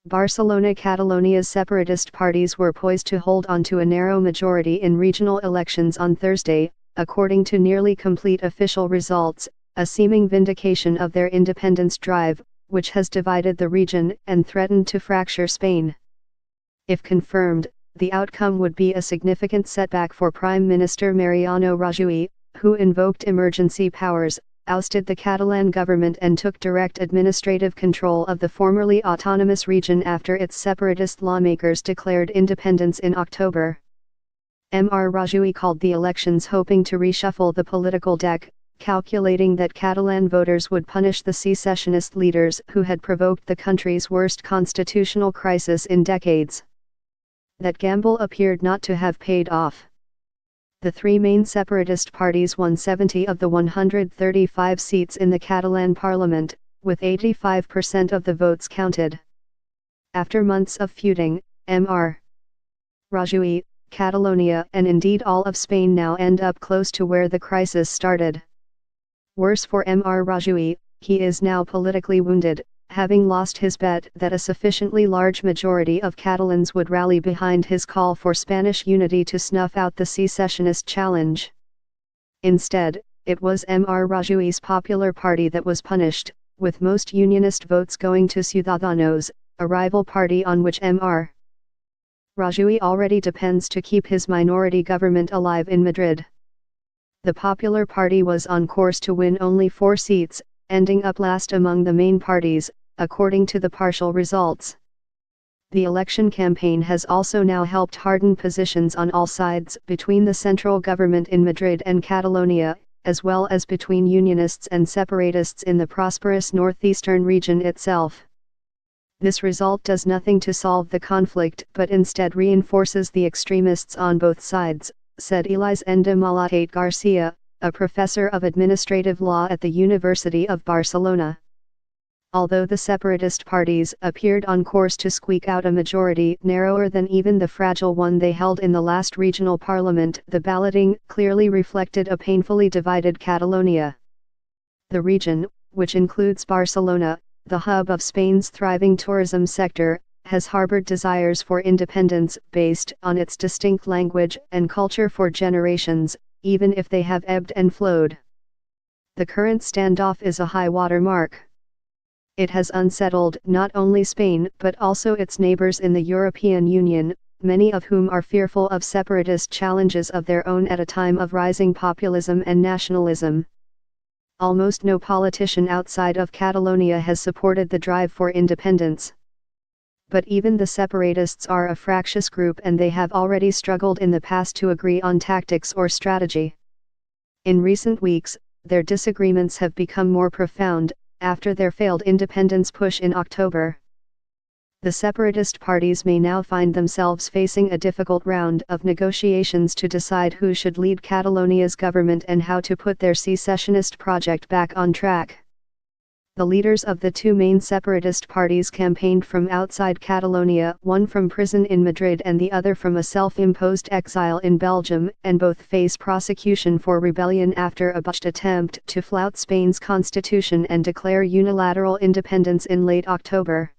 Barcelona-Catalonia's separatist parties were poised to hold on to a narrow majority in regional elections on Thursday, according to nearly complete official results, a seeming vindication of their independence drive, which has divided the region and threatened to fracture Spain. If confirmed, the outcome would be a significant setback for Prime Minister Mariano Rajoy, who invoked emergency powers, ousted the Catalan government and took direct administrative control of the formerly autonomous region after its separatist lawmakers declared independence in October. Mr. Rajoy called the elections hoping to reshuffle the political deck, calculating that Catalan voters would punish the secessionist leaders who had provoked the country's worst constitutional crisis in decades. That gamble appeared not to have paid off. The three main separatist parties won 70 of the 135 seats in the Catalan parliament, with 85% of the votes counted. After months of feuding, Mr. Rajoy, Catalonia and indeed all of Spain now end up close to where the crisis started. Worse for Mr. Rajoy, he is now politically wounded, having lost his bet that a sufficiently large majority of Catalans would rally behind his call for Spanish unity to snuff out the secessionist challenge. Instead, it was Mr. Rajoy's Popular Party that was punished, with most unionist votes going to Ciudadanos, a rival party on which Mr. Rajoy already depends to keep his minority government alive in Madrid. The Popular Party was on course to win only 4 seats, ending up last among the main parties, according to the partial results. The election campaign has also now helped harden positions on all sides between the central government in Madrid and Catalonia, as well as between unionists and separatists in the prosperous northeastern region itself. This result does nothing to solve the conflict but instead reinforces the extremists on both sides, said Elisenda Malatate Garcia, a professor of administrative law at the University of Barcelona. Although the separatist parties appeared on course to squeak out a majority narrower than even the fragile one they held in the last regional parliament, the balloting clearly reflected a painfully divided Catalonia. The region, which includes Barcelona, the hub of Spain's thriving tourism sector, has harbored desires for independence based on its distinct language and culture for generations, even if they have ebbed and flowed. The current standoff is a high-water mark. It has unsettled not only Spain but also its neighbors in the European Union, many of whom are fearful of separatist challenges of their own at a time of rising populism and nationalism. Almost no politician outside of Catalonia has supported the drive for independence. But even the separatists are a fractious group and they have already struggled in the past to agree on tactics or strategy. In recent weeks, their disagreements have become more profound, after their failed independence push in October. The separatist parties may now find themselves facing a difficult round of negotiations to decide who should lead Catalonia's government and how to put their secessionist project back on track. The leaders of the two main separatist parties campaigned from outside Catalonia, one from prison in Madrid and the other from a self-imposed exile in Belgium, and both face prosecution for rebellion after a botched attempt to flout Spain's constitution and declare unilateral independence in late October.